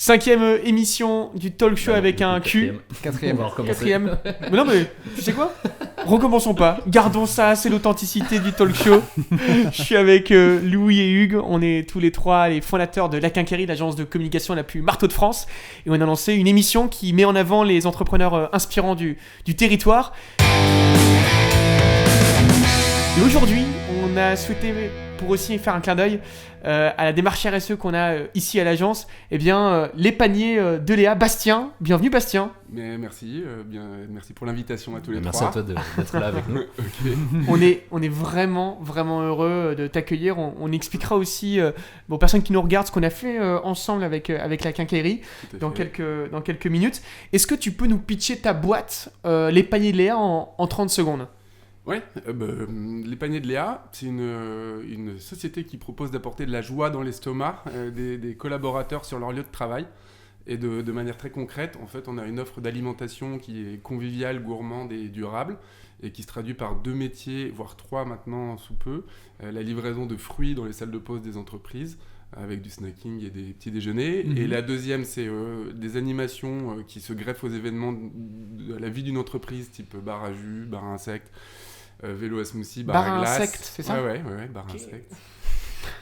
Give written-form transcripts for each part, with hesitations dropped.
5e émission du talk show avec un Q. Quatrième. On va recommencer. 4e. Mais non, mais tu sais quoi ? Recommençons pas. Gardons ça, c'est l'authenticité du talk show. Je suis avec Louis et Hugues. On est tous les trois les fondateurs de La Quincaillerie, l'agence de communication la plus marteau de France. Et on a lancé une émission qui met en avant les entrepreneurs inspirants du territoire. Et aujourd'hui, on a souhaité, pour aussi faire un clin d'œil à la démarche RSE qu'on a ici à l'agence, les paniers de Léa. Bastien, bienvenue Bastien. Mais merci pour l'invitation à tous les merci trois. Merci à toi d'être là avec nous. Okay. On est vraiment heureux de t'accueillir. On expliquera aussi aux personnes qui nous regardent ce qu'on a fait ensemble avec La Quincaillerie dans quelques minutes. Est-ce que tu peux nous pitcher ta boîte, les paniers de Léa, en 30 secondes ? Ouais, les paniers de Léa, c'est une société qui propose d'apporter de la joie dans l'estomac des collaborateurs sur leur lieu de travail. Et de manière très concrète, en fait, on a une offre d'alimentation qui est conviviale, gourmande et durable, et qui se traduit par 2 métiers, voire 3 maintenant sous peu. La livraison de fruits dans les salles de pause des entreprises, avec du snacking et des petits déjeuners. Et la deuxième, c'est des animations qui se greffent aux événements de la vie d'une entreprise, type bar à jus, bar à insectes, vélo à smoothie, bar à glace. Insectes, c'est ça ? Ouais, bar à insectes.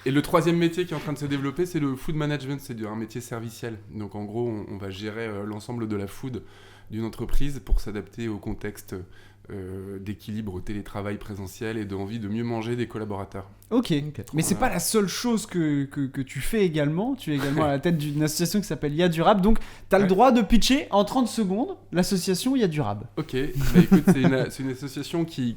Et le 3e métier qui est en train de se développer, c'est le food management, c'est un métier serviciel. Donc en gros, on va gérer l'ensemble de la food d'une entreprise pour s'adapter au contexte d'équilibre au télétravail présentiel et d'envie de mieux manger des collaborateurs. Ok, mais c'est pas la seule chose que tu fais également. Tu es également à la tête d'une association qui s'appelle Ya Durable. Donc tu as le droit de pitcher en 30 secondes l'association Ya Durable. Ok, écoute, c'est une association qui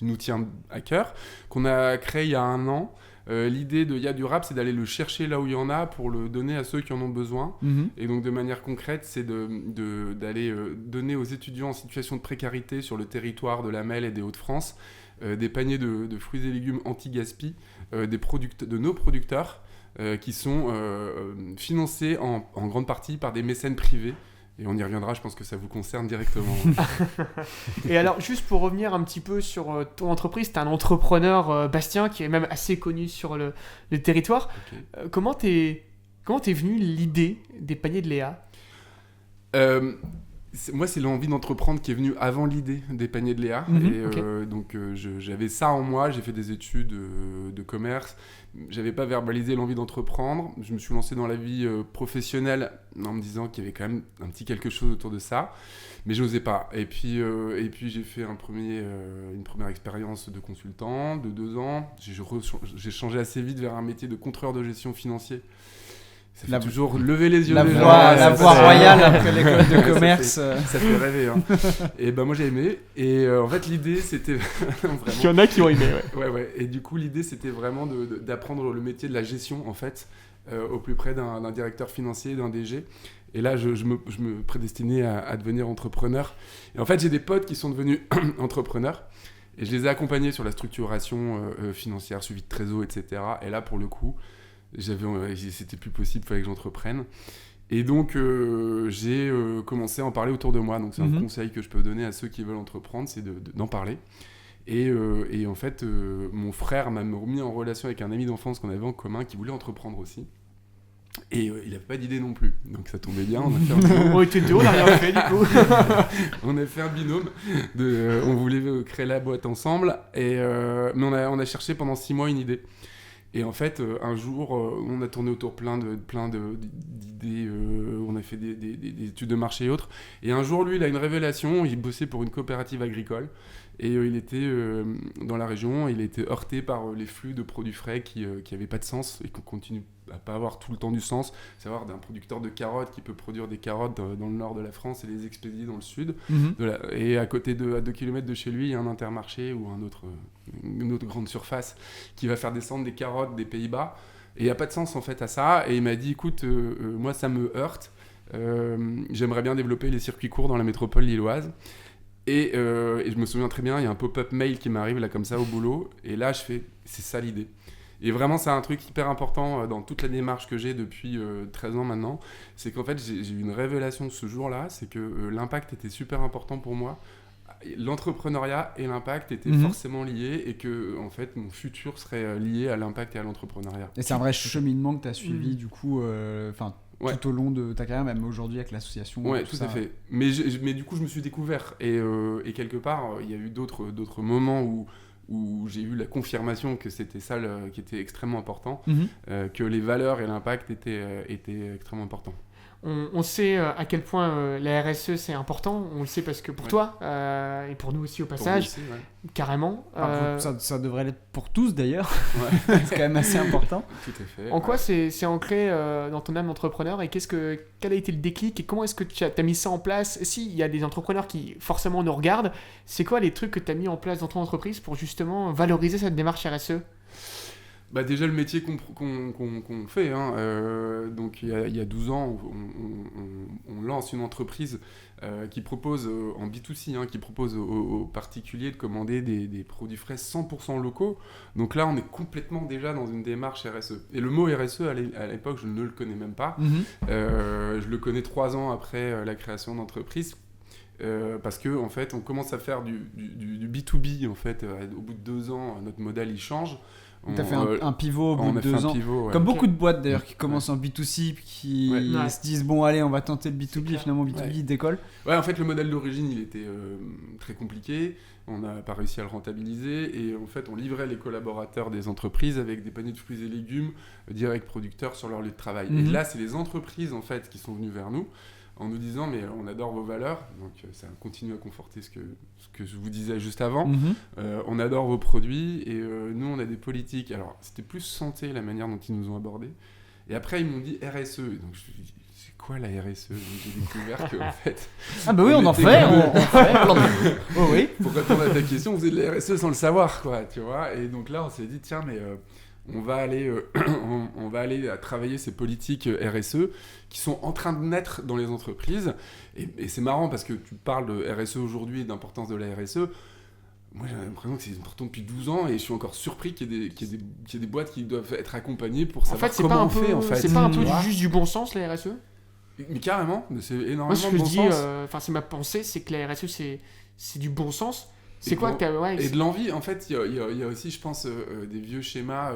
nous tient à cœur, qu'on a créée il y a 1 an. L'idée de Ya Durable, c'est d'aller le chercher là où il y en a pour le donner à ceux qui en ont besoin. Et donc de manière concrète, c'est d'aller donner aux étudiants en situation de précarité sur le territoire de la Melle et des Hauts-de-France des paniers de fruits et légumes anti-gaspi de nos producteurs qui sont financés en grande partie par des mécènes privés. Et on y reviendra, je pense que ça vous concerne directement. Et alors, juste pour revenir un petit peu sur ton entreprise, tu es un entrepreneur, Bastien, qui est même assez connu sur le territoire. Okay. Comment t'es venue l'idée des paniers de Léa ? Moi, c'est l'envie d'entreprendre qui est venue avant l'idée des paniers de Léa. Donc, j'avais ça en moi. J'ai fait des études de commerce. J'avais pas verbalisé l'envie d'entreprendre. Je me suis lancé dans la vie professionnelle en me disant qu'il y avait quand même un petit quelque chose autour de ça. Mais j'osais pas. Et puis j'ai fait une première expérience de consultant de 2 ans. J'ai changé assez vite vers un métier de contrôleur de gestion financier. Ça fait toujours lever les yeux. La voie royale après l'école de commerce. Ça fait rêver. Hein. Et moi j'ai aimé. Et en fait l'idée c'était vraiment... Il y en a qui ont aimé, ouais. Ouais. Et du coup l'idée c'était vraiment d'apprendre le métier de la gestion en fait, au plus près d'un directeur financier, d'un DG. Et là je me prédestinais à devenir entrepreneur. Et en fait j'ai des potes qui sont devenus entrepreneurs. Et je les ai accompagnés sur la structuration financière, suivi de trésor, etc. Et là pour le coup... c'était plus possible, il fallait que j'entreprenne. Et donc, j'ai commencé à en parler autour de moi. Donc, c'est un conseil que je peux donner à ceux qui veulent entreprendre, c'est d'en parler. Et en fait, mon frère m'a remis en relation avec un ami d'enfance qu'on avait en commun qui voulait entreprendre aussi. Et il n'avait pas d'idée non plus. Donc, ça tombait bien. On a fait un binôme. On a rien fait, du coup. On a fait un binôme. On voulait créer la boîte ensemble. Mais on a cherché pendant 6 mois une idée. Et en fait, un jour, on a tourné autour plein d'idées, on a fait des études de marché et autres. Et un jour, lui, il a une révélation, il bossait pour une coopérative agricole. Et il était dans la région, il a été heurté par les flux de produits frais qui n'avaient pas de sens et qui continuent à pas avoir tout le temps du sens. Savoir d'un producteur de carottes qui peut produire des carottes dans le nord de la France et les expédier dans le sud. Et à côté à 2 km de chez lui, il y a un Intermarché ou une autre grande surface qui va faire descendre des carottes des Pays-Bas. Et il n'y a pas de sens en fait à ça. Et il m'a dit, écoute, moi ça me heurte. J'aimerais bien développer les circuits courts dans la métropole lilloise. Et je me souviens très bien, il y a un pop-up mail qui m'arrive là comme ça au boulot. Et là, c'est ça l'idée. Et vraiment, c'est un truc hyper important dans toute la démarche que j'ai depuis 13 ans maintenant. C'est qu'en fait, j'ai eu une révélation ce jour-là. C'est que l'impact était super important pour moi. L'entrepreneuriat et l'impact étaient forcément liés et que en fait, mon futur serait lié à l'impact et à l'entrepreneuriat. Et c'est un vrai cheminement que tu as suivi du coup. Ouais. tout au long de ta carrière, même aujourd'hui avec l'association. Ouais, tout ça. à fait. Mais du coup, je me suis découvert. Et quelque part, il y a eu d'autres moments où j'ai eu la confirmation que c'était ça qui était extrêmement important, que les valeurs et l'impact étaient extrêmement importants. On sait à quel point la RSE c'est important, on le sait parce que pour toi, et pour nous aussi au Pour passage, nous aussi, ouais. carrément. Ça devrait l'être pour tous d'ailleurs. Ouais. C'est quand même assez important. Tout à fait. En quoi c'est ancré dans ton âme d'entrepreneur et quel a été le déclic et comment est-ce que tu as mis ça en place? Si, il y a des entrepreneurs qui forcément nous regardent, c'est quoi les trucs que tu as mis en place dans ton entreprise pour justement valoriser cette démarche RSE? Bah déjà le métier qu'on fait, hein, donc il y a 12 ans, on lance une entreprise qui propose en B2C, hein, qui propose aux particuliers de commander des produits frais 100% locaux. Donc là on est complètement déjà dans une démarche RSE. Et le mot RSE à l'époque je ne le connais même pas. Je le connais 3 ans après la création d'entreprise. Parce que en fait on commence à faire du B2B en fait, au bout de 2 ans notre modèle il change. T'as fait un pivot au bout de 2 ans. Pivot, ouais. Comme beaucoup de boîtes d'ailleurs qui commencent en B2C, qui se disent bon allez on va tenter le B2B et finalement B2B décolle. Ouais, en fait le modèle d'origine il était très compliqué, on n'a pas réussi à le rentabiliser et en fait on livrait les collaborateurs des entreprises avec des paniers de fruits et légumes direct producteurs sur leur lieu de travail. Et là c'est les entreprises en fait qui sont venues vers nous en nous disant mais on adore vos valeurs, donc ça continue à conforter ce que je vous disais juste avant, on adore vos produits et nous on a des politiques, alors c'était plus santé la manière dont ils nous ont abordés, et après ils m'ont dit RSE, et donc je me suis dit c'est quoi la RSE? Donc, j'ai découvert qu'en fait... Ah bah oui on en fait, on fait oh oui. Pour répondre à ta question, on faisait de la RSE sans le savoir, quoi, tu vois, et donc là on s'est dit tiens mais... on va aller à travailler ces politiques RSE qui sont en train de naître dans les entreprises. Et c'est marrant parce que tu parles de RSE aujourd'hui et d'importance de la RSE. Moi, j'ai l'impression que c'est important depuis 12 ans et je suis encore surpris qu'il y ait des boîtes qui doivent être accompagnées pour savoir comment on fait. En fait, c'est pas un peu juste du bon sens la RSE? Mais carrément, c'est énormément Moi, ce que de bon je dis, sens. c'est ma pensée, c'est que la RSE c'est du bon sens. C'est Et quoi et de l'envie, en fait, il y a aussi, je pense, des vieux schémas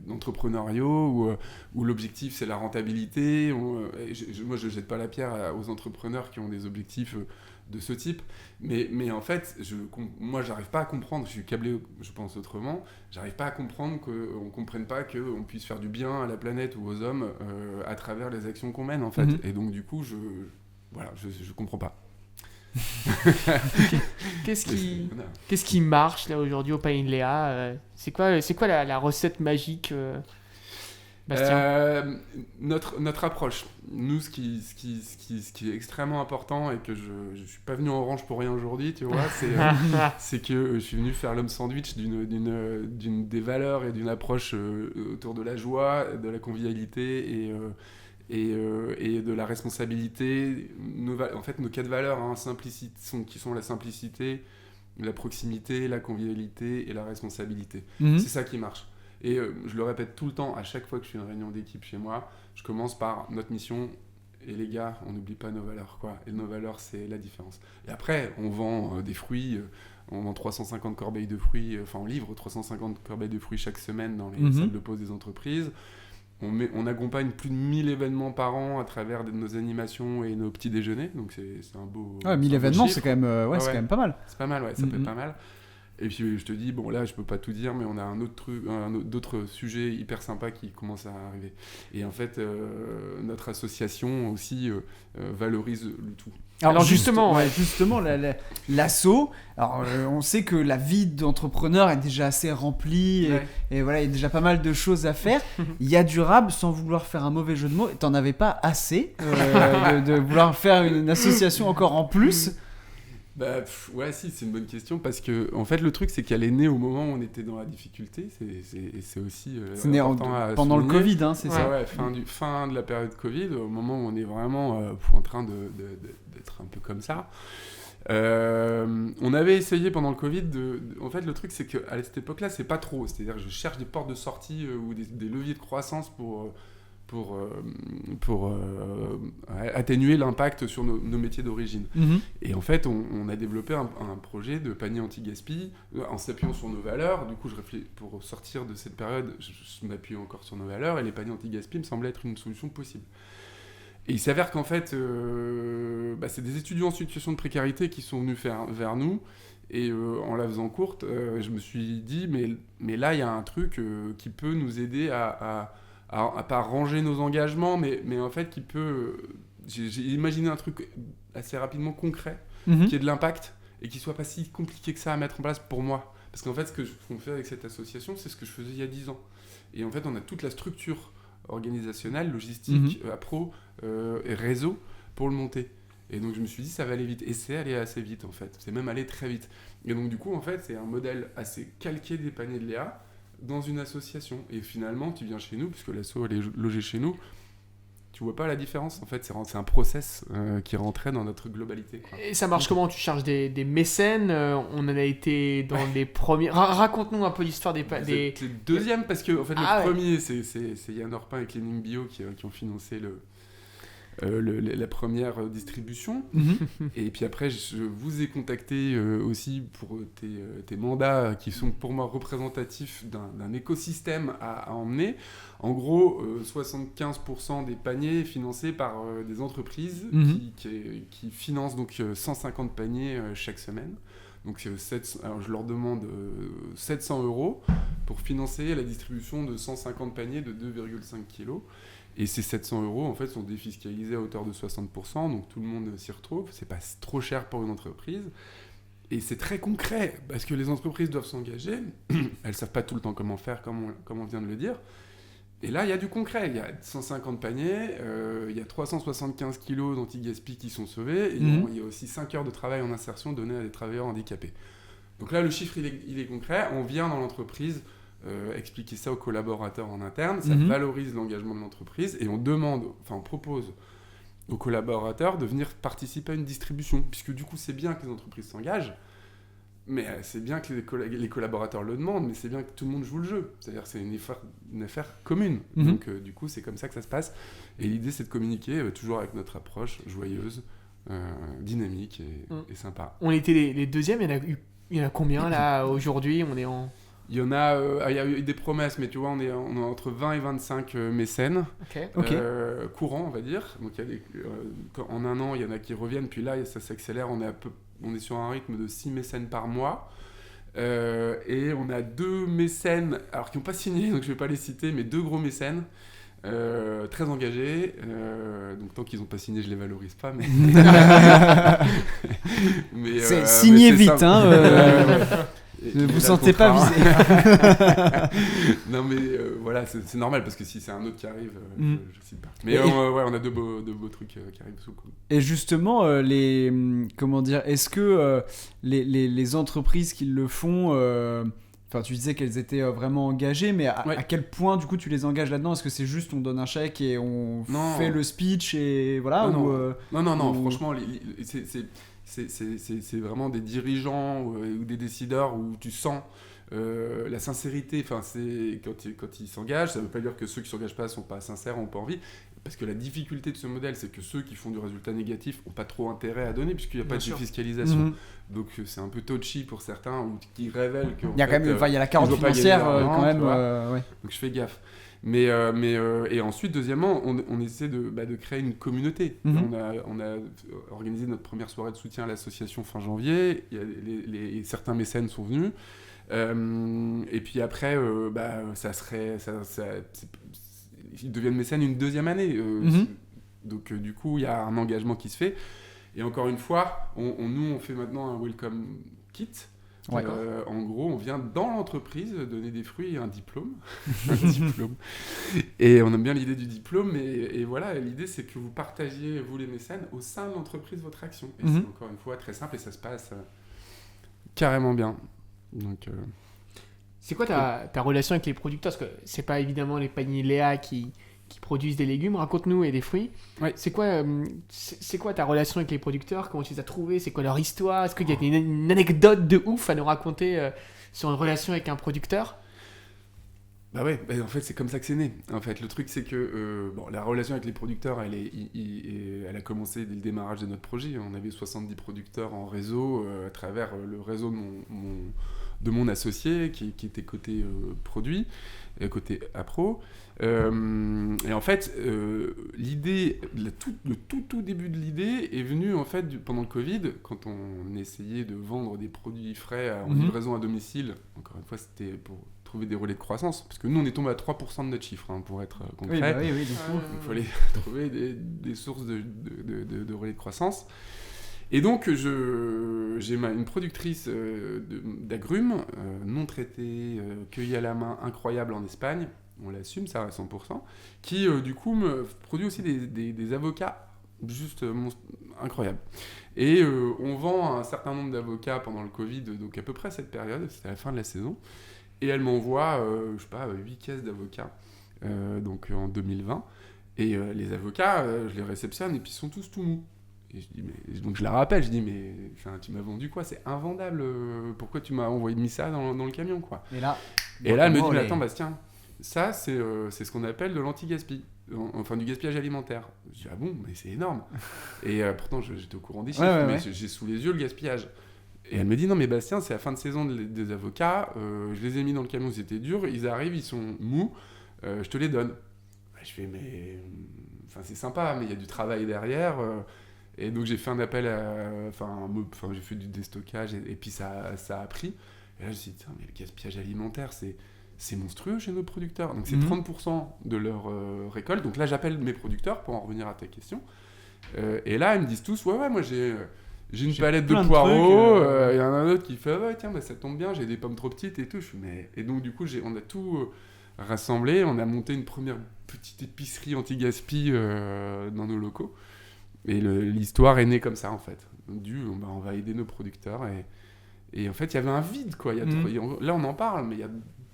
d'entrepreneuriaux où l'objectif c'est la rentabilité. Moi, je jette pas la pierre aux entrepreneurs qui ont des objectifs de ce type, mais en fait, moi, j'arrive pas à comprendre. Je suis câblé, je pense autrement. J'arrive pas à comprendre qu'on comprenne pas qu'on puisse faire du bien à la planète ou aux hommes à travers les actions qu'on mène, en fait. Et donc, du coup, je comprends pas. Qu'est-ce qui marche là aujourd'hui au Pain de Léa? C'est quoi la recette magique, Bastien? Notre approche. Nous, ce qui est extrêmement important et que je suis pas venu en Orange pour rien aujourd'hui, tu vois, c'est que je suis venu faire l'homme sandwich des valeurs et d'une approche autour de la joie, de la convivialité et de la responsabilité. En fait, nos 4 valeurs hein, qui sont la simplicité, la proximité, la convivialité et la responsabilité. C'est ça qui marche. Et je le répète tout le temps, à chaque fois que je fais une réunion d'équipe chez moi, je commence par notre mission. Et les gars, on n'oublie pas nos valeurs, quoi. Et nos valeurs, c'est la différence. Et après, on vend des fruits, on vend 350 corbeilles de fruits, on livre 350 corbeilles de fruits chaque semaine dans les salles de pause des entreprises. On accompagne plus de 1000 événements par an à travers nos animations et nos petits déjeuners, donc c'est un beau... 1000 événements, c'est quand même, c'est quand même pas mal. C'est pas mal, ouais, ça peut être pas mal. Et puis je te dis, bon là je peux pas tout dire, mais on a d'autres sujets hyper sympas qui commencent à arriver. Et en fait, notre association aussi valorise le tout. Alors justement, l'asso, alors on sait que la vie d'entrepreneur est déjà assez remplie et voilà, il y a déjà pas mal de choses à faire. Il y a durable, sans vouloir faire un mauvais jeu de mots, t'en avais pas assez de vouloir faire une association encore en plus. Bah, ouais, si, c'est une bonne question parce que en fait le truc c'est qu'elle est née au moment où on était dans la difficulté, c'est aussi c'est né pendant le Covid, hein, c'est ça. Ouais, fin de la période Covid, au moment où on est vraiment en train d'être un peu comme ça. On avait essayé pendant le Covid en fait le truc c'est qu'à cette époque-là c'est pas trop, c'est-à-dire je cherche des portes de sortie ou des leviers de croissance pour atténuer l'impact sur nos métiers d'origine. Et en fait, on a développé un projet de panier anti-gaspi en s'appuyant sur nos valeurs. Du coup, pour sortir de cette période, je m'appuie encore sur nos valeurs et les paniers anti-gaspi me semblaient être une solution possible. Et il s'avère qu'en fait, c'est des étudiants en situation de précarité qui sont venus vers nous. Et en la faisant courte, je me suis dit, mais là, il y a un truc qui peut nous aider à pas ranger nos engagements, mais en fait, qui peut... J'ai imaginé un truc assez rapidement concret, qui ait de l'impact, et qui soit pas si compliqué que ça à mettre en place pour moi. Parce qu'en fait, ce qu'on fait avec cette association, c'est ce que je faisais il y a 10 ans. Et en fait, on a toute la structure organisationnelle, logistique, appro et réseau pour le monter. Et donc je me suis dit ça va aller vite, et c'est allé assez vite en fait, c'est même allé très vite. Et donc du coup en fait c'est un modèle assez calqué des paniers de Léa dans une association. Et finalement tu viens chez nous, puisque l'asso elle est logée chez nous, tu vois pas la différence en fait, c'est un process qui rentrait dans notre globalité, quoi. Et ça marche comment? Tu charges des mécènes, on en a été dans les premiers... Raconte-nous un peu l'histoire des... C'est le deuxième, parce que en fait, le premier c'est Yann Orpin et Cleaning Bio qui ont financé la première distribution. Et puis après je vous ai contacté aussi pour tes mandats qui sont pour moi représentatifs d'un écosystème à emmener. En gros 75% des paniers financés par des entreprises qui financent donc 150 paniers chaque semaine. Donc alors je leur demande 700 € pour financer la distribution de 150 paniers de 2,5 kg. Et ces 700 € en fait sont défiscalisés à hauteur de 60%, donc tout le monde s'y retrouve. C'est pas trop cher pour une entreprise. Et c'est très concret, parce que les entreprises doivent s'engager. Elles savent pas tout le temps comment faire, comme on vient de le dire. Et là, il y a du concret. Il y a 150 paniers, il y a 375 kilos d'anti-gaspi qui sont sauvés, et il y a aussi 5 heures de travail en insertion données à des travailleurs handicapés. Donc là, le chiffre, il est concret. On vient dans l'entreprise expliquer ça aux collaborateurs en interne, ça valorise l'engagement de l'entreprise, et on propose aux collaborateurs de venir participer à une distribution, puisque du coup c'est bien que les entreprises s'engagent, mais c'est bien que les collaborateurs le demandent, mais c'est bien que tout le monde joue le jeu, c'est-à-dire que c'est une affaire commune. Donc du coup c'est comme ça que ça se passe, et l'idée c'est de communiquer toujours avec notre approche joyeuse, dynamique et sympa. On était les deuxièmes, il y en a combien là aujourd'hui? Il y en a, il y a eu des promesses, mais tu vois, on est entre 20 et 25 mécènes courants, on va dire. Donc en un an, il y en a qui reviennent, puis là, ça s'accélère. On est sur un rythme de 6 mécènes par mois. Et on a 2 mécènes, alors qui n'ont pas signé, donc je ne vais pas les citer, mais 2 gros mécènes. Très engagés, donc tant qu'ils n'ont pas signé, je les valorise pas, mais c'est signé vite, hein. Ne vous sentez pas visé. Non mais voilà, c'est normal, parce que si c'est un autre qui arrive, je ne cite pas. Mais on a deux beaux trucs qui arrivent sous le coup. Et justement, est-ce que les entreprises qui le font, tu disais qu'elles étaient vraiment engagées, mais à quel point du coup tu les engages là-dedans? Est-ce que c'est juste on donne un chèque et on fait le speech et voilà? Non, franchement, c'est vraiment des dirigeants ou des décideurs où tu sens la sincérité. Enfin, c'est quand ils s'engagent, ça ne veut pas dire que ceux qui ne s'engagent pas ne sont pas sincères, n'ont pas envie. Parce que la difficulté de ce modèle, c'est que ceux qui font du résultat négatif n'ont pas trop intérêt à donner, puisqu'il n'y a pas de défiscalisation. Donc c'est un peu touchy pour certains, ou qui révèlent qu'il y a la carotte financière quand même. Donc je fais gaffe. Mais et ensuite, deuxièmement, on essaie de créer une communauté. On a organisé notre première soirée de soutien à l'association fin janvier. Certains mécènes sont venus. Et puis après, ils deviennent mécènes une deuxième année. Donc du coup, il y a un engagement qui se fait. Et encore une fois, nous, on fait maintenant un welcome kit. En gros, on vient dans l'entreprise donner des fruits et un diplôme. Et on aime bien l'idée du diplôme. Et voilà, l'idée, c'est que vous partagiez, vous les mécènes, au sein de l'entreprise, votre action. Et c'est encore une fois très simple, et ça se passe carrément bien. Donc, c'est quoi ta relation avec les producteurs? Parce que c'est pas évidemment les paniers Léa qui produisent des légumes, raconte-nous, et des fruits. Ouais. C'est quoi ta relation avec les producteurs? Comment tu les as trouvés? C'est quoi leur histoire? Est-ce qu'il y a une anecdote de ouf à nous raconter sur une relation avec un producteur? Bah ouais, en fait c'est comme ça que c'est né. En fait, le truc c'est que la relation avec les producteurs, elle a commencé dès le démarrage de notre projet. On avait 70 producteurs en réseau à travers le réseau de mon associé qui était côté produit, côté appro. Et en fait, l'idée, le tout début de l'idée est venu en fait pendant le Covid, quand on essayait de vendre des produits frais en livraison à domicile. Encore une fois, c'était pour trouver des relais de croissance, parce que nous on est tombé à 3% de notre chiffre, pour être concret. Oui, du coup. Il fallait trouver des sources de relais de croissance. Et donc j'ai une productrice d'agrumes non traitées, cueillies à la main, incroyable en Espagne, on l'assume, ça à 100%, qui du coup me produit aussi des avocats juste incroyables. Et on vend un certain nombre d'avocats pendant le Covid, donc à peu près à cette période, c'était à la fin de la saison. Et elle m'envoie, 8 caisses d'avocats, donc en 2020. Et les avocats, je les réceptionne et puis ils sont tous tout mous. Et donc je la rappelle, je dis, mais tu m'as vendu quoi ? C'est invendable, pourquoi tu m'as mis ça dans le camion, quoi ? Et là elle me dit, mais attends, Bastien, ça c'est ce qu'on appelle de l'anti-gaspi, enfin du gaspillage alimentaire. Je dis, ah bon, mais c'est énorme. Et pourtant j'étais au courant des chiffres, mais j'ai sous les yeux le gaspillage. Et elle me dit, non mais Bastien, c'est la fin de saison des avocats, je les ai mis dans le camion, c'était dur, ils arrivent, ils sont mous, je te les donne. Je fais, mais... Enfin, c'est sympa, mais il y a du travail derrière. Et donc j'ai fait un appel j'ai fait du déstockage, et puis ça a pris. Et là, je me suis dit, mais le gaspillage alimentaire, c'est monstrueux chez nos producteurs. Donc c'est 30% de leur récolte. Donc là, j'appelle mes producteurs pour en revenir à ta question. Et là, ils me disent tous, ouais, moi j'ai une palette de poireaux, il y en a un autre qui fait tiens, ça tombe bien, j'ai des pommes trop petites et tout. Et donc du coup on a tout rassemblé, on a monté une première petite épicerie anti-gaspi dans nos locaux. Et l'histoire est née comme ça en fait. On va aider nos producteurs et en fait il y avait un vide, quoi. Là on en parle, mais il y a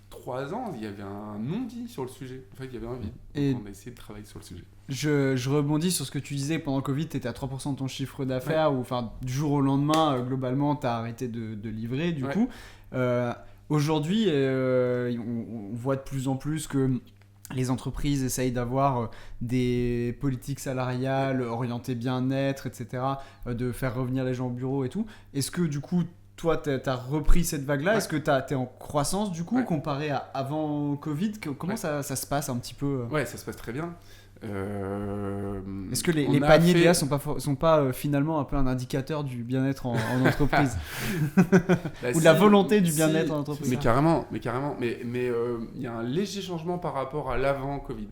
3 ans il y avait un non-dit sur le sujet. En fait il y avait un vide. Donc on a essayé de travailler sur le sujet. Je rebondis sur ce que tu disais, pendant le Covid, tu étais à 3% de ton chiffre d'affaires, ou du jour au lendemain, globalement, tu as arrêté de livrer, du coup. Aujourd'hui, on voit de plus en plus que les entreprises essayent d'avoir des politiques salariales orientées bien-être, etc., de faire revenir les gens au bureau et tout. Est-ce que, du coup, toi, tu as repris cette vague-là ? Est-ce que tu es en croissance, du coup, comparé à avant Covid ? Comment ça se passe un petit peu ? Ouais, ça se passe très bien. Est-ce que les paniers DA sont pas finalement un peu un indicateur du bien-être en entreprise ou de la volonté du bien-être en entreprise ? Mais carrément. Mais il y a un léger changement par rapport à l'avant Covid.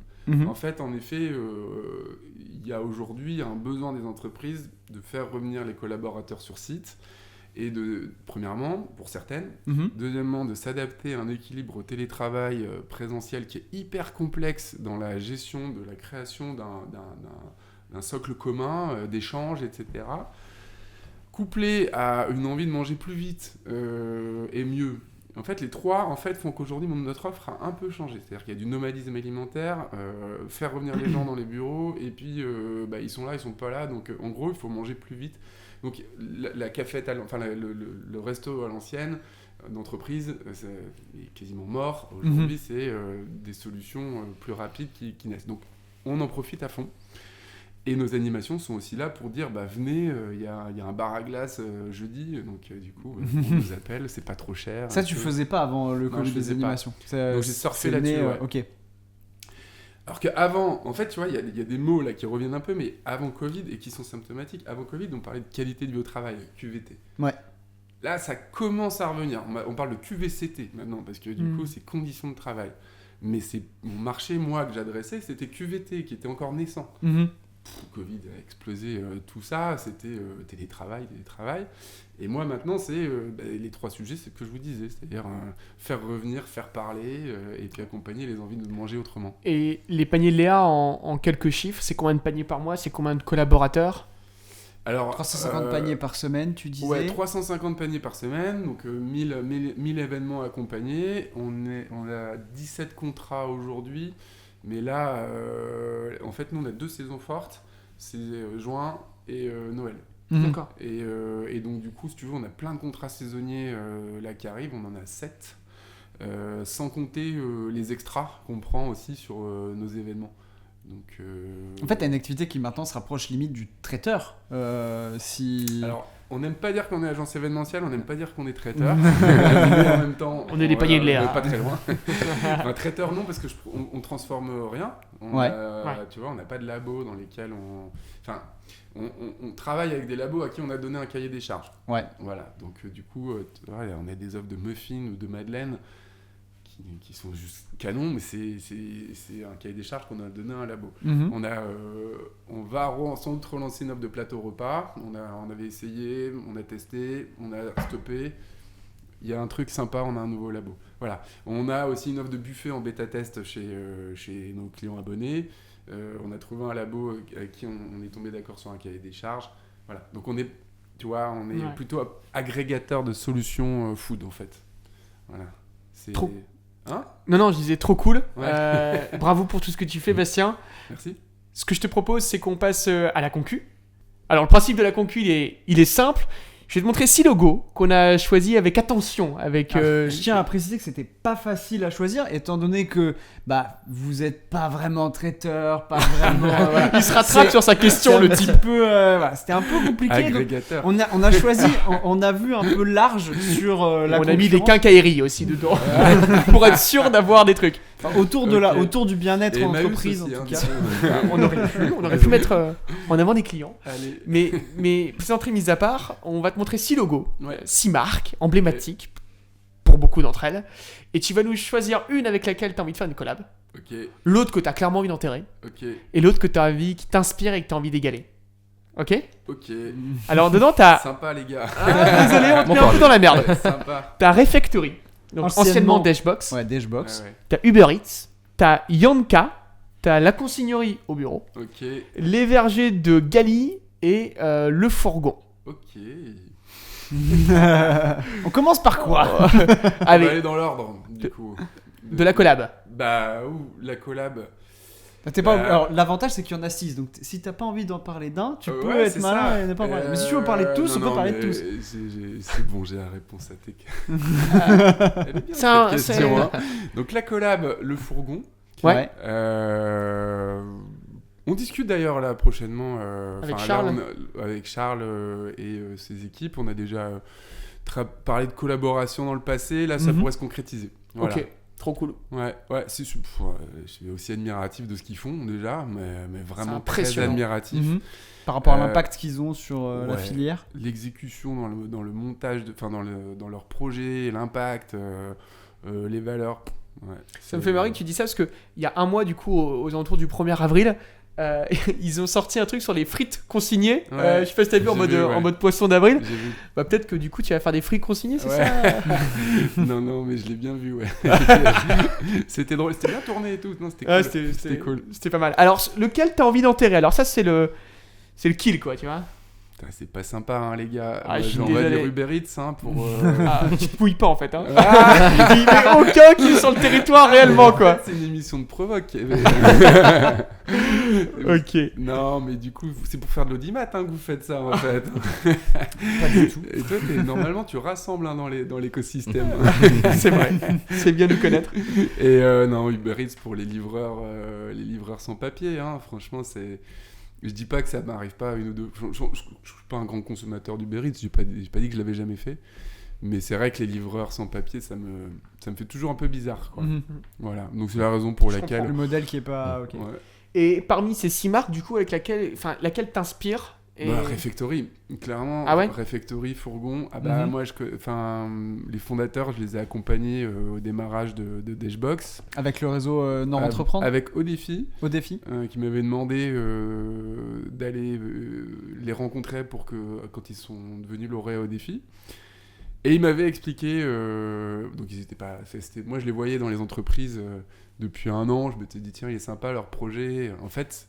En fait, en effet, il y a aujourd'hui un besoin des entreprises de faire revenir les collaborateurs sur site. Et premièrement, pour certaines, deuxièmement, de s'adapter à un équilibre télétravail présentiel qui est hyper complexe dans la gestion de la création d'un socle commun, d'échanges, etc. Couplé à une envie de manger plus vite et mieux. En fait, les trois font qu'aujourd'hui, notre offre a un peu changé. C'est-à-dire qu'il y a du nomadisme alimentaire, faire revenir les gens dans les bureaux, et puis ils sont là, ils sont pas là. Donc en gros, il faut manger plus vite. Donc la cafette, le resto à l'ancienne d'entreprise est quasiment mort. Aujourd'hui, c'est des solutions plus rapides qui naissent. Donc on en profite à fond. Et nos animations sont aussi là pour dire venez, il y a un bar à glace jeudi, donc du coup on nous appelle, c'est pas trop cher. Ça tu faisais pas avant le Covid des animations. Donc j'ai surfé là-dessus. Ok. Alors qu'avant, en fait, tu vois, il y a des mots là qui reviennent un peu, mais avant Covid et qui sont symptomatiques. Avant Covid, on parlait de qualité de vie au travail, QVT. Ouais. Là, ça commence à revenir. On parle de QVCT maintenant, parce que du coup, c'est conditions de travail. Mais c'est mon marché, moi, que j'adressais, c'était QVT, qui était encore naissant. Covid a explosé tout ça, c'était télétravail. Et moi, maintenant, c'est les 3 sujets, c'est ce que je vous disais, c'est-à-dire faire revenir, faire parler, et puis accompagner les envies de manger autrement. Et les paniers Léa, en quelques chiffres, c'est combien de paniers par mois ? C'est combien de collaborateurs ? Alors, 350 paniers par semaine, tu disais ? Ouais, 350 paniers par semaine, donc 1000 événements accompagnés. On a 17 contrats aujourd'hui. Mais là, en fait, nous, on a 2 saisons fortes. C'est juin et Noël. D'accord. Et donc, du coup, si tu veux, on a plein de contrats saisonniers là qui arrivent. On en a 7. sans compter les extras qu'on prend aussi sur nos événements. Donc, En fait, t'as une activité qui maintenant se rapproche limite du traiteur. Alors, on n'aime pas dire qu'on est agence événementielle, on n'aime pas dire qu'on est traiteur. Mais en même temps, On est des paniers de lait, on hein. est pas très loin. Enfin, traiteur non, parce que on transforme rien. Ouais. Tu vois, on n'a pas de labo dans lesquels on travaille avec des labos à qui on a donné un cahier des charges. Ouais. Voilà. Donc du coup, on a des offres de muffins ou de madeleine qui sont juste canons, mais c'est un cahier des charges qu'on a donné à un labo. On va sans doute relancer une offre de plateau repas. On avait essayé, on a testé, on a stoppé. Il y a un truc sympa, on a un nouveau labo. Voilà. On a aussi une offre de buffet en bêta-test chez nos clients abonnés. On a trouvé un labo avec qui on est tombé d'accord sur un cahier des charges. Voilà. Donc on est plutôt agrégateur de solutions food en fait. Voilà. C'est... Trop. Hein ? Non, je disais trop cool. Ouais. Bravo pour tout ce que tu fais, Bastien. Merci. Ce que je te propose, c'est qu'on passe à la concu. Alors, le principe de la concu, il est simple. Je vais te montrer 6 logos qu'on a choisis avec attention. Je tiens à préciser que c'était pas facile à choisir, étant donné que vous êtes pas vraiment traiteur, pas vraiment. Voilà. Il se rattrape sur sa question, le type. C'était un peu compliqué. Agrégateur. On a choisi, on a vu un peu large sur la On a mis des concurrence. quincailleries aussi dedans. Pour être sûr d'avoir des trucs. Enfin, autour du bien-être Et en Emmaüs entreprise, aussi, en tout hein, cas. On aurait pu mettre en avant des clients. Allez. Mais plaisanterie mise à part, on va te montrer 6 logos, Ouais. 6 marques emblématiques pour beaucoup d'entre elles. Et tu vas nous choisir une avec laquelle tu as envie de faire une collab, Ok. l'autre que tu as clairement envie d'enterrer, Ok. et l'autre que tu as envie, qui t'inspire et que tu as envie d'égaler. Ok ? Ok. Alors dedans, tu as. Sympa les gars. Désolé, on te Bon met un peu parler. dans la merde. Ouais, sympa. T'as Refectory, donc anciennement Anciennement Dashbox. Ouais, Dashbox. Ouais. T'as Uber Eats, t'as Yanka, t'as la consignerie au bureau, Ok. les vergers de Gali et le fourgon. Ok. On commence par quoi On va Allez, aller dans l'ordre du coup. de la collab. La collab. Alors, l'avantage, c'est qu'il y en a 6. Donc, si t'as pas envie d'en parler d'un, tu peux Ouais, être c'est malin ça. et ne pas en parler. Mais si tu veux parler de tous, on peut parler de tous. C'est bon, j'ai la réponse à tes Elle est bien, C'est un- cette c'est- question, hein. Donc la collab, le fourgon. Ouais. On discute d'ailleurs là prochainement Avec enfin, Charles. avec Charles et ses équipes. On a déjà parlé de collaboration dans le passé. Là, ça pourrait se concrétiser. Voilà. Ok, trop cool. Ouais, je suis aussi admiratif de ce qu'ils font déjà, mais vraiment C'est très impressionnant. admiratif. Par rapport à Euh, l'impact qu'ils ont sur la ouais. filière. L'exécution dans le montage, dans leur projet, l'impact, les valeurs. Ouais, Ça me fait marrer que tu dis ça parce qu'il y a un mois, du coup, aux alentours du 1er avril, ils ont sorti un truc sur les frites consignées. Ouais, Je sais pas si t'as vu en j'ai mode, vu, ouais. en mode poisson d'avril. J'ai vu. Bah, peut-être que du coup, tu vas faire des frites consignées, c'est Ouais. ça Non, mais je l'ai bien vu, ouais. C'était drôle, c'était bien tourné et tout. Non, c'était cool. Ah, C'était cool. C'était pas mal. Alors, lequel t'as envie d'enterrer? Alors, ça, c'est le kill, quoi, tu vois. Putain, c'est pas sympa, hein, les gars. Ah, Moi, je suis j'envoie désolé. des Uber Eats hein, pour. Ah, tu te mouilles pas, en fait. Hein. Il n'y a aucun qui est sur le territoire réellement, quoi. C'est une émission de provoque. Ok. Non, mais du coup, c'est pour faire de l'audimat hein, que vous faites ça, en fait. Pas du tout. Et toi, normalement, tu rassembles hein, dans l'écosystème. C'est vrai. C'est bien nous connaître. Et non, Uber Eats pour les livreurs sans papier, hein, franchement, c'est. Je dis pas que ça m'arrive pas une ou deux. Je suis pas un grand consommateur d'Uber Eats, j'ai pas dit que je l'avais jamais fait. Mais c'est vrai que les livreurs sans papier, ça me fait toujours un peu bizarre, quoi. Mhm. Voilà, donc c'est la raison pour Je laquelle. Le modèle qui est pas. Ok. Ouais. Et parmi ces 6 marques, du coup, avec laquelle t'inspires et... Refectory, clairement. Ah ouais Refectory, Fourgon. Ah bah Mhm. moi, les fondateurs, je les ai accompagnés au démarrage de Dashbox. Avec le réseau Nord Entreprendre Avec Odéfi. au défi. Qui m'avait demandé d'aller les rencontrer pour que quand ils sont devenus lauréats au défi. Et ils m'avaient expliqué, donc ils étaient pas, moi je les voyais dans les entreprises depuis un an, je m'étais dit tiens il est sympa leur projet. En fait,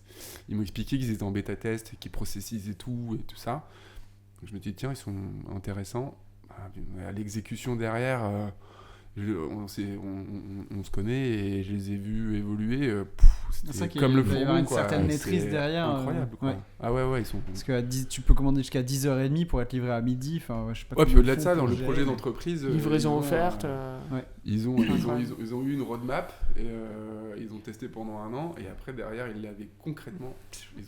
ils m'ont expliqué qu'ils étaient en bêta-test, qu'ils processisaient tout et tout ça. Donc je me suis dit tiens ils sont intéressants. À l'exécution derrière, on se connaît et je les ai vus évoluer. C'est ça C'était qui comme le doit y avoir fourgon une quoi. certaine C'est maîtrise derrière. incroyable quoi. Ouais. Ah ouais, ils sont. Parce que tu peux commander jusqu'à 10h30 pour être livré à midi. Enfin, je sais pas. Ouais, puis comment au-delà ils de font ça, pour dans le gérer. projet d'entreprise, Livraison offerte. ils ont eu une roadmap et ils ont testé pendant 1 an et après derrière ils l'avaient concrètement.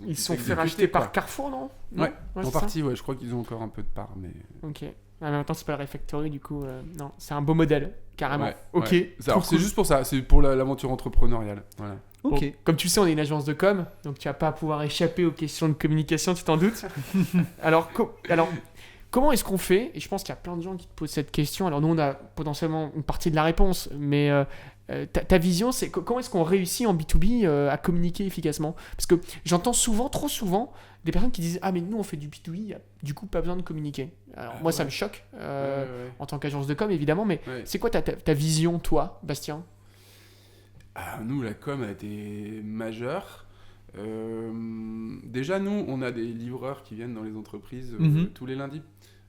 Ils se sont fait racheter par Carrefour, non? Ouais, c'est en ça. partie, ouais. Je crois qu'ils ont encore un peu de part, mais. Ok. Ah, mais maintenant, c'est pas le Refactory, du coup. Non, c'est un beau modèle, carrément. Ouais, ok. ouais. trop Alors, c'est cool. juste pour ça, c'est pour l'aventure entrepreneuriale. Voilà. Ok. Bon, comme tu le sais, on est une agence de com, donc tu vas pas pouvoir échapper aux questions de communication, tu t'en doutes. alors, comment est-ce qu'on fait? Et je pense qu'il y a plein de gens qui te posent cette question. Alors nous, on a potentiellement une partie de la réponse, mais ta vision, c'est comment est-ce qu'on réussit en B2B à communiquer efficacement? Parce que j'entends souvent, trop souvent, des personnes qui disent « Ah, mais nous, on fait du B2B, il y a du coup pas besoin de communiquer. » Alors moi, ça me choque, en tant qu'agence de com, évidemment, mais c'est quoi ta vision, toi, Bastien? Nous, la com a été majeure. Déjà, nous, on a des livreurs qui viennent dans les entreprises tous les lundis.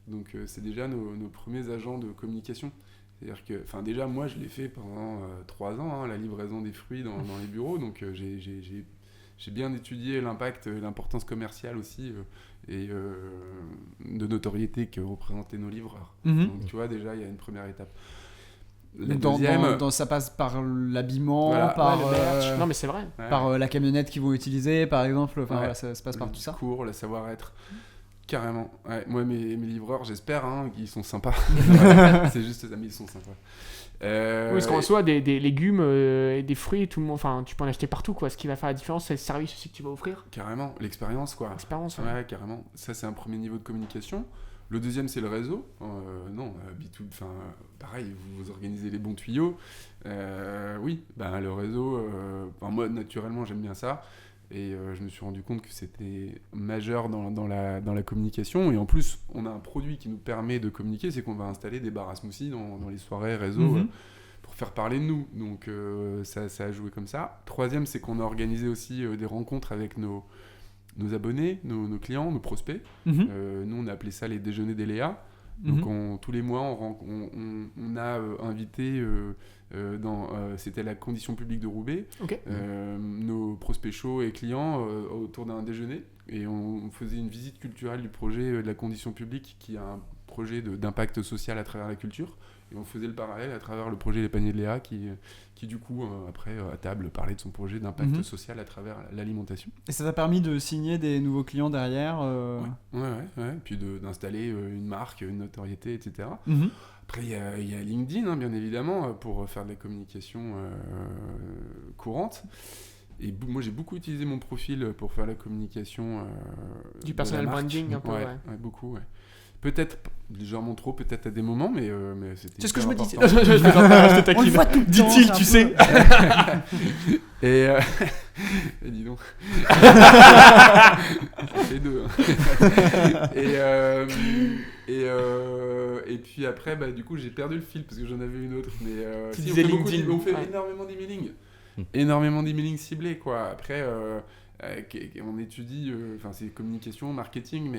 Donc, c'est déjà nos premiers agents de communication. C'est-à-dire que, déjà, moi, je l'ai fait pendant 3 ans, la livraison des fruits dans les bureaux. Donc, j'ai bien étudié l'impact et l'importance commerciale aussi et de notoriété que représentaient nos livreurs. Donc, tu vois, déjà, il y a une première étape. La deuxième, ça passe par l'habillement, Voilà. par, le merch. Non, mais c'est vrai. par la camionnette qu'ils vont utiliser, par exemple. Enfin, voilà, ça se passe par tout ça. Le discours, le savoir-être. Carrément. Ouais, moi, mes livreurs, j'espère qu'ils sont sympas. C'est juste ça, mais ils sont sympas. Oui, parce qu'en soi, des légumes et des fruits, tout le monde, enfin, tu peux en acheter partout, quoi. Ce qui va faire la différence, c'est le service aussi que tu vas offrir. Carrément, l'expérience, quoi. L'expérience, ouais, carrément. Ça, c'est un premier niveau de communication. Le deuxième, c'est le réseau. Pareil, vous organisez les bons tuyaux. Oui, le réseau, moi, naturellement, j'aime bien ça. Et je me suis rendu compte que c'était majeur dans la communication. Et en plus, on a un produit qui nous permet de communiquer, c'est qu'on va installer des bars à smoothie dans les soirées réseau pour faire parler de nous. Donc ça a joué comme ça. Troisième, c'est qu'on a organisé aussi des rencontres avec nos abonnés, nos clients, nos prospects. Nous, on a appelé ça les déjeuners d'Eléa. Donc tous les mois, on a invité, c'était la condition publique de Roubaix, nos prospects chauds et clients autour d'un déjeuner. Et on faisait une visite culturelle du projet de la condition publique, qui a un projet d'impact social à travers la culture. Et on faisait le parallèle à travers le projet Les Paniers de Léa, qui du coup, après, à table, parlait de son projet d'impact social à travers l'alimentation. Et ça t'a permis de signer des nouveaux clients derrière Ouais. Puis d'installer une marque, une notoriété, etc. Après, il y a LinkedIn, bien évidemment, pour faire de la communication courante. Et moi, j'ai beaucoup utilisé mon profil pour faire la communication du personal branding, un peu, ouais, beaucoup, ouais. Peut-être légèrement trop, peut-être à des moments, mais c'était. C'est ce que je me dis. Je te taquine. Dit-il, tu sais. Et dis donc. Les deux. Et puis après, du coup, j'ai perdu le fil parce que j'en avais une autre. Mais tu disais LinkedIn. On fait énormément d'emailing. Énormément d'emailing ciblés, quoi. Après, on étudie, c'est communication, marketing,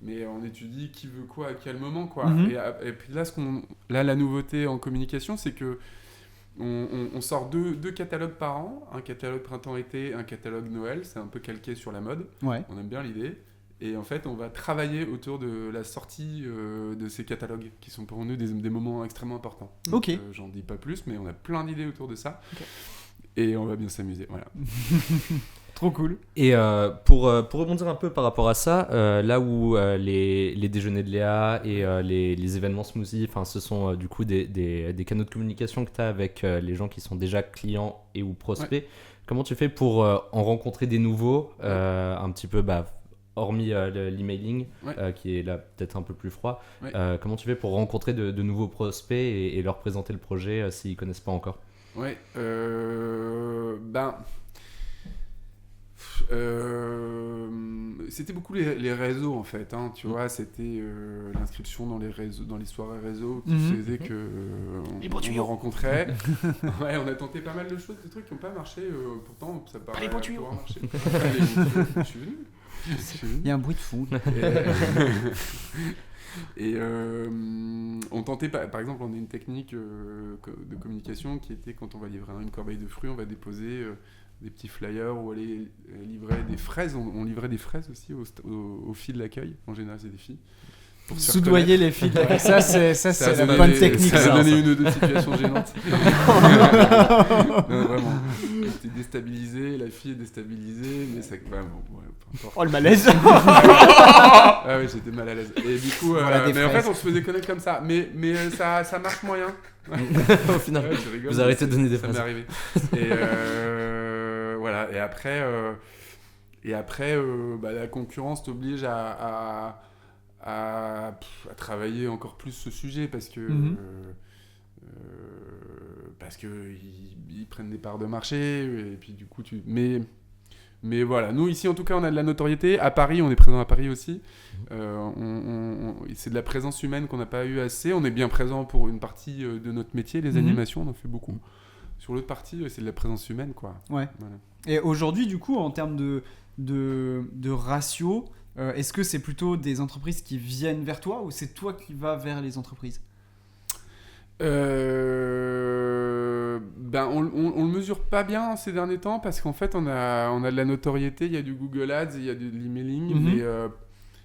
mais on étudie qui veut quoi à quel moment, quoi. Et puis là, la nouveauté en communication, c'est que on sort deux catalogues par an, un catalogue printemps-été, un catalogue Noël. C'est un peu calqué sur la mode. Ouais. On aime bien l'idée. Et en fait, on va travailler autour de la sortie de ces catalogues, qui sont pour nous des moments extrêmement importants. Donc, j'en dis pas plus, mais on a plein d'idées autour de ça. Okay. Et on va bien s'amuser, voilà. Trop cool. Et pour rebondir un peu par rapport à ça, là où les déjeuners de Léa et les événements smoothie, ce sont du coup des canaux de communication que tu as avec les gens qui sont déjà clients et ou prospects. Comment tu fais pour en rencontrer des nouveaux, un petit peu hormis l'emailing, qui est là peut-être un peu plus froid, comment tu fais pour rencontrer de nouveaux prospects et leur présenter le projet s'ils ne connaissent pas encore? Ouais, c'était beaucoup les réseaux en fait, tu vois, c'était l'inscription dans les réseaux, dans les soirées réseaux qui faisait que on rencontrait. Ouais, on a tenté pas mal de choses, des trucs qui n'ont pas marché, pourtant ça paraît pouvoir marcher. Je suis venu. Il y a un bruit de fond. Et on tentait, par exemple, on a une technique de communication qui était, quand on va livrer une corbeille de fruits, on va déposer des petits flyers ou aller livrer des fraises. On livrait des fraises aussi aux filles de l'accueil. En général, c'est des filles. Pour se faire Soudoyer les filles. Ça, c'est a la donné bonne technique. Ça a ça. donné une ou deux situations gênantes. Non, vraiment. J'étais déstabilisé, la fille est déstabilisée, mais ça. Vraiment, ouais, peu importe. Oh le malaise. Ah oui, j'étais mal à l'aise. Et du coup, Voilà des mais en fraises. fait, on se faisait connaître comme ça. Mais ça marche moyen. Au final, Ouais, tu rigoles, vous arrêtez de donner des ça m'est phrases. arrivé. Et voilà. Et après, la concurrence t'oblige à travailler encore plus ce sujet parce que ils prennent des parts de marché et puis du coup mais voilà, nous ici en tout cas on a de la notoriété. À Paris, on est présent à Paris aussi. C'est de la présence humaine qu'on n'a pas eu assez. On est bien présent pour une partie de notre métier, les animations, on en fait beaucoup. Sur l'autre partie, c'est de la présence humaine, quoi. Ouais. Voilà. Et aujourd'hui, du coup, en termes de ratio, est-ce que c'est plutôt des entreprises qui viennent vers toi ou c'est toi qui vas vers les entreprises ? On le mesure pas bien ces derniers temps parce qu'en fait on a de la notoriété, il y a du Google Ads, il y a de l'emailing, mais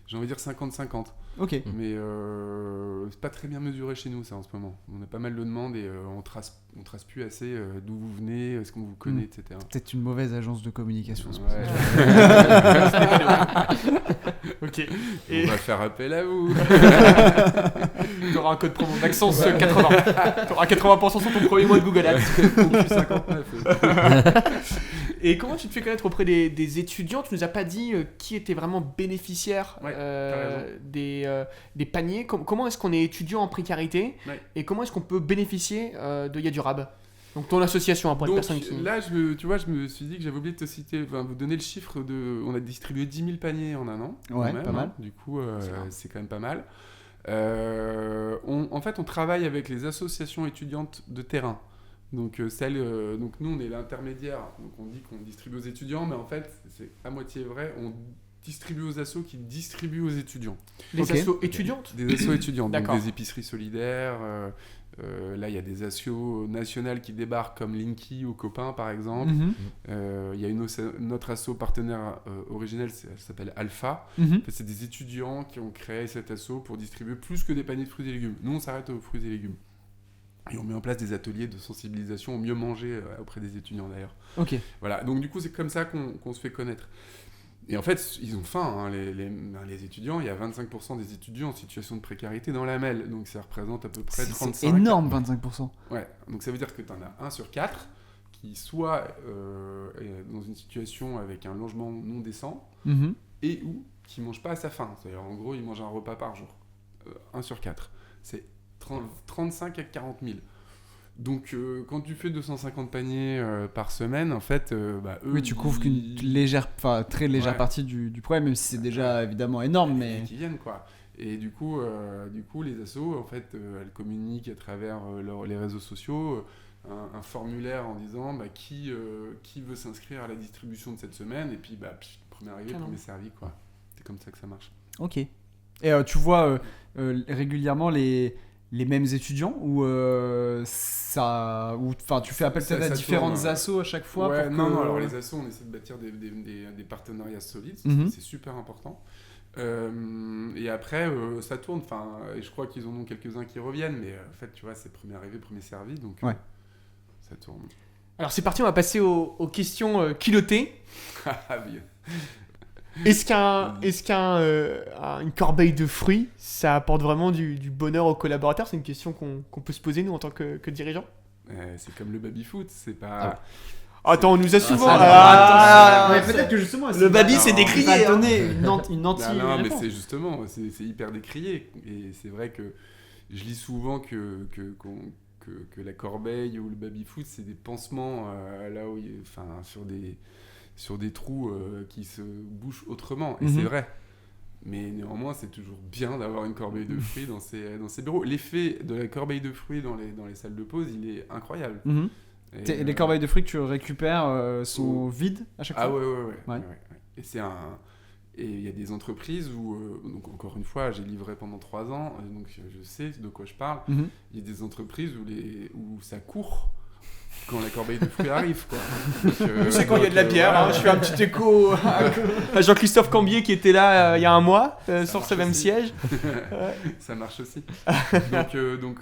j'ai envie de dire 50-50. Ok. Mais c'est pas très bien mesuré chez nous ça en ce moment. On a pas mal de demandes et on trace plus assez d'où vous venez, est-ce qu'on vous connaît, etc. Peut-être une mauvaise agence de communication. c'est pour Ouais. ça. Ok. On va faire appel à vous. T'auras un code promo Maxence 80. T'auras 80% sur ton premier mois de Google Ads. 59. Et comment tu te fais connaître auprès des étudiants ? Tu nous as pas dit qui était vraiment bénéficiaire Ouais, t'as raison. des paniers. Comment est-ce qu'on est étudiant en précarité Ouais. et comment est-ce qu'on peut bénéficier de Yadurab ? Donc ton association, pour les Donc personnes qui... là, je me suis dit que j'avais oublié de te citer, vous donner le chiffre de... On a distribué 10 000 paniers en un an. Ouais, quand même, pas mal. Du coup, C'est bien. c'est quand même pas mal. En fait, on travaille avec les associations étudiantes de terrain. Donc, donc nous, on est l'intermédiaire. Donc on dit qu'on distribue aux étudiants, mais en fait, c'est à moitié vrai. On distribue aux assos qui distribuent aux étudiants. Les Ok. assos étudiantes ? Des assos étudiantes, donc D'accord. des épiceries solidaires. Là, il y a des assos nationales qui débarquent comme Linky ou Copain, par exemple. Mhm. Il y a notre asso partenaire originel, elle s'appelle Alpha. Mhm. En fait, c'est des étudiants qui ont créé cet asso pour distribuer plus que des paniers de fruits et légumes. Nous, on s'arrête aux fruits et légumes. Et on met en place des ateliers de sensibilisation au mieux manger auprès des étudiants, d'ailleurs. Ok. Voilà, donc du coup, c'est comme ça qu'on se fait connaître. Et en fait, ils ont faim, hein, les étudiants. Il y a 25% des étudiants en situation de précarité dans la MEL. Donc ça représente à peu près 35. C'est énorme, 25%. Ouais, donc ça veut dire que tu en as 1 sur 4 qui soit est dans une situation avec un logement non décent Mhm. et ou qui ne mange pas à sa faim. C'est-à-dire en gros, il mange un repas par jour. 1 sur 4. C'est 35 à 40 000. Donc quand tu fais 250 paniers par semaine, en fait, eux... Oui, tu couvres qu'une très légère Ouais. partie du problème, même si c'est déjà évidemment énorme, mais... qui viennent, quoi. Et du coup, les assos, en fait, elles communiquent à travers les réseaux sociaux un formulaire en disant qui veut s'inscrire à la distribution de cette semaine, et puis premier arrivé, Canon. premier servi, quoi. C'est comme ça que ça marche. Ok. Et tu vois régulièrement les mêmes étudiants ou tu fais appel Ça peut-être à tourne, différentes assos à chaque fois Ouais, pour non, que... alors les assos, on essaie de bâtir des partenariats solides, Mhm. c'est super important. Et après, ça tourne, et je crois qu'ils en ont quelques-uns qui reviennent, mais en fait, tu vois, c'est premier arrivé, premier servi, donc Ouais. ça tourne. Alors c'est parti, on va passer aux questions culottées. Ah oui. Est-ce qu'une corbeille de fruits, ça apporte vraiment du bonheur aux collaborateurs ? C'est une question qu'on peut se poser, nous, en tant que dirigeants. C'est comme le baby-foot, c'est pas... Ah ouais. Attends, on nous a souvent... mais peut-être que justement... Le baby, c'est décrié, Il va hein. donner une Non, mais réponse. c'est justement, c'est hyper décrié. Et c'est vrai que je lis souvent que la corbeille ou le baby-foot, c'est des pansements là où sur des trous qui se bouchent autrement. Et Mhm. c'est vrai. Mais néanmoins, c'est toujours bien d'avoir une corbeille de fruits dans ses bureaux. L'effet de la corbeille de fruits dans les salles de pause, il est incroyable. Mhm. Et, Les corbeilles de fruits que tu récupères sont vides à chaque Ah fois. ouais. Et il y a des entreprises où, donc encore une fois, j'ai livré pendant 3 ans, donc je sais de quoi je parle. Mhm. Il y a des entreprises où ça court quand la corbeille de fruits arrive, quoi. Donc, C'est quand il y a de la bière, voilà. je fais un petit écho à Jean-Christophe Cambier qui était là il y a un mois, sur ce marche même aussi. siège. Ça marche aussi. Donc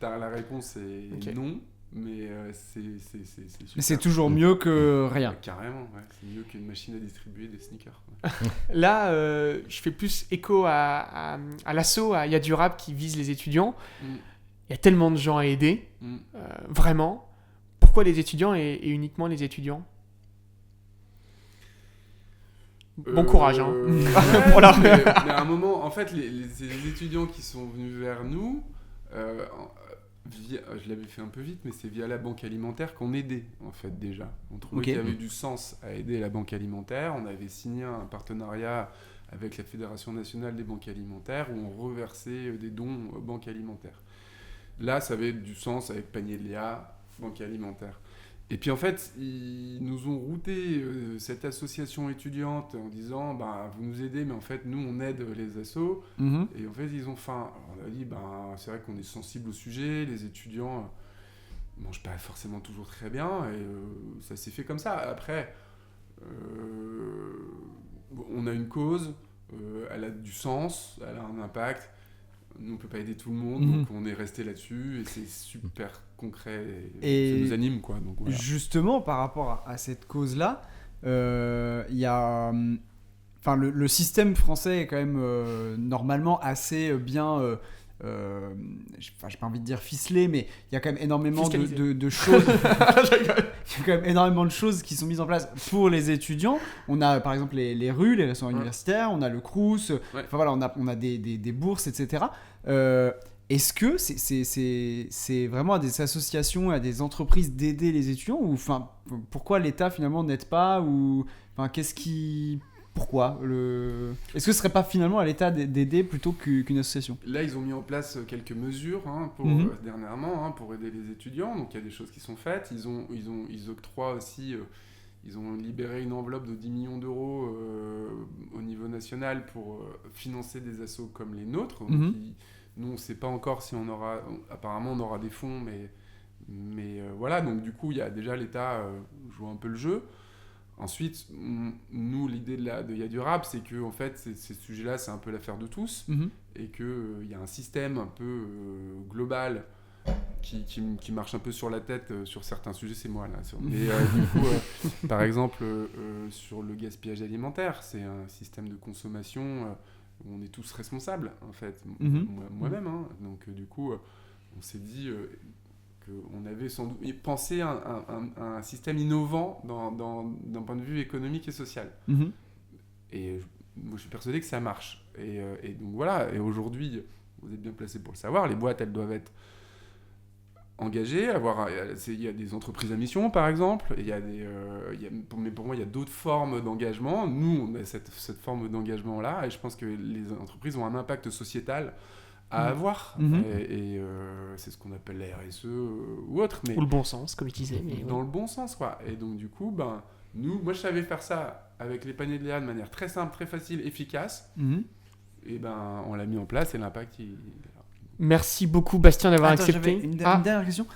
t'as la réponse est Ok. non, mais c'est super. Mais c'est toujours mieux que rien. Carrément, ouais. C'est mieux qu'une machine à distribuer des sneakers. quoi. Là, je fais plus écho à l'assaut, à Y'a du rap qui vise les étudiants. Mm. Il y a tellement de gens à aider, Mm. vraiment. Pourquoi les étudiants et uniquement les étudiants? Bon courage, hein. Ouais, Pour la- mais à un moment, en fait, les étudiants qui sont venus vers nous, je l'avais fait un peu vite, mais c'est via la banque alimentaire qu'on aidait, en fait, déjà. On trouvait Ok. qu'il y avait du sens à aider la banque alimentaire. On avait signé un partenariat avec la Fédération nationale des banques alimentaires où on reversait des dons aux banques alimentaires. Là, ça avait du sens avec Panier de Léa, banque alimentaire. Et puis en fait, ils nous ont routé cette association étudiante en disant bah, vous nous aidez, mais en fait, nous, on aide les assos. Mhm. Et en fait, ils ont faim. Alors, on a dit bah, c'est vrai qu'on est sensible au sujet, les étudiants mangent pas forcément toujours très bien, et ça s'est fait comme ça. Après, on a une cause, elle a du sens, elle a un impact. Nous, on peut pas aider tout le monde, Mhm. donc on est resté là-dessus, et c'est super concret, Et ça nous anime, quoi. Donc, voilà. Justement, par rapport à cette cause-là, il y a... Enfin, le système français est quand même normalement assez bien... j'ai pas envie de dire ficelé, mais il y a quand même énormément Fiscalisé. de choses. Il y a quand même énormément de choses qui sont mises en place pour les étudiants. On a par exemple les RU, les restaurants Ouais. universitaires, on a le Crous, Ouais. enfin voilà, on a des bourses, etc. Est-ce que c'est vraiment à des associations, à des entreprises d'aider les étudiants, ou enfin pourquoi l'État finalement n'aide pas, ou enfin qu'est-ce qui... Pourquoi Est-ce que ce serait pas finalement à l'État d'aider plutôt qu'une association? Là, ils ont mis en place quelques mesures dernièrement pour aider les étudiants. Donc, il y a des choses qui sont faites. Ils octroient aussi, ils ont libéré une enveloppe de 10 millions d'euros au niveau national pour financer des assos comme les nôtres. Donc, Mhm. nous, on ne sait pas encore si on aura. Apparemment, on aura des fonds, mais voilà. Donc, du coup, il y a déjà l'État joue un peu le jeu. Ensuite, nous, l'idée de Y'a du rap, c'est que en fait, ces sujets-là, c'est un peu l'affaire de tous, Mhm. et qu'il y a un système un peu global qui marche un peu sur la tête sur certains sujets. C'est moi là. Mais du coup, par exemple, sur le gaspillage alimentaire, c'est un système de consommation où on est tous responsables, en fait. Mhm. Moi-même, hein. Donc du coup, on s'est dit qu'on avait sans doute pensé à un système innovant d'un point de vue économique et social. Mhm. Et moi, je suis persuadé que ça marche. Et donc voilà, et aujourd'hui, vous êtes bien placé pour le savoir, les boîtes, elles doivent être engagées, il y a des entreprises à mission, par exemple, et mais pour moi, il y a d'autres formes d'engagement. Nous, on a cette forme d'engagement-là, et je pense que les entreprises ont un impact sociétal à avoir. Mhm. Et c'est ce qu'on appelle la RSE ou autre, mais Ou le bon sens, comme il disait. Mais dans le bon sens, quoi. Et donc, du coup, moi, je savais faire ça avec les paniers de Léa de manière très simple, très facile, efficace. Mhm. Et on l'a mis en place et l'impact, Merci beaucoup, Bastien, d'avoir Attends, accepté. j'avais une Ah, dernière question.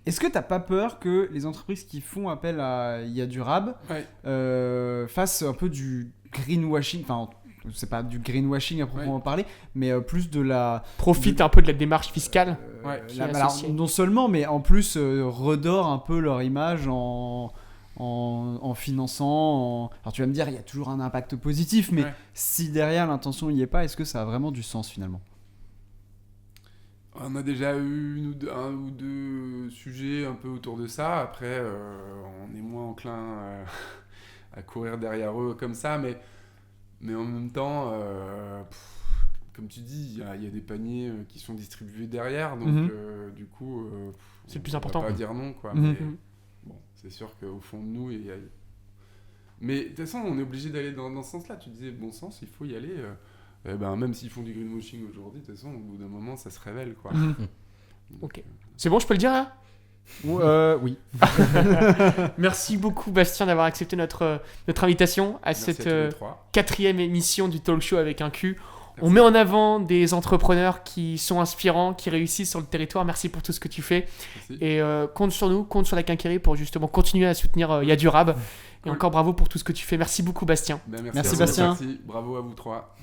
Est-ce que t'as pas peur que les entreprises qui font appel à Y'a du rap Ouais. fassent un peu du greenwashing, enfin c'est pas du greenwashing à proprement parler, mais plus de la... profite un peu de la démarche fiscale. Ouais, qui est alors, associée. non seulement, mais en plus redore un peu leur image en finançant... Alors tu vas me dire, il y a toujours un impact positif, mais Ouais. si derrière l'intention n'y est pas, est-ce que ça a vraiment du sens finalement? On a déjà eu un ou deux sujets un peu autour de ça. Après, on est moins enclin à courir derrière eux comme ça, mais en même temps, comme tu dis, il y a des paniers qui sont distribués derrière, donc Mhm. Du coup, C'est le plus on important. va pas dire non, quoi. Mhm. Mais Mhm. bon, c'est sûr qu'au fond de nous, il y a... Mais de toute façon, on est obligé d'aller dans ce sens-là. Tu disais bon sens, il faut y aller. Même s'ils font du greenwashing aujourd'hui, de toute façon, au bout d'un moment, ça se révèle, quoi. Mhm. Donc, Ok. C'est bon, je peux le dire là? Oui. Merci beaucoup, Bastien, d'avoir accepté notre invitation à merci cette à tous les trois. 4e émission du Talk Show avec un Q. On met en avant des entrepreneurs qui sont inspirants, qui réussissent sur le territoire. Merci pour tout ce que tu fais. Merci. Et compte sur nous, compte sur la Quincaillerie pour justement continuer à soutenir Y'a du Rab. Et Cool. encore bravo pour tout ce que tu fais. Merci beaucoup, Bastien. Ben, Merci, à vous, Bastien. merci. Bravo à vous trois.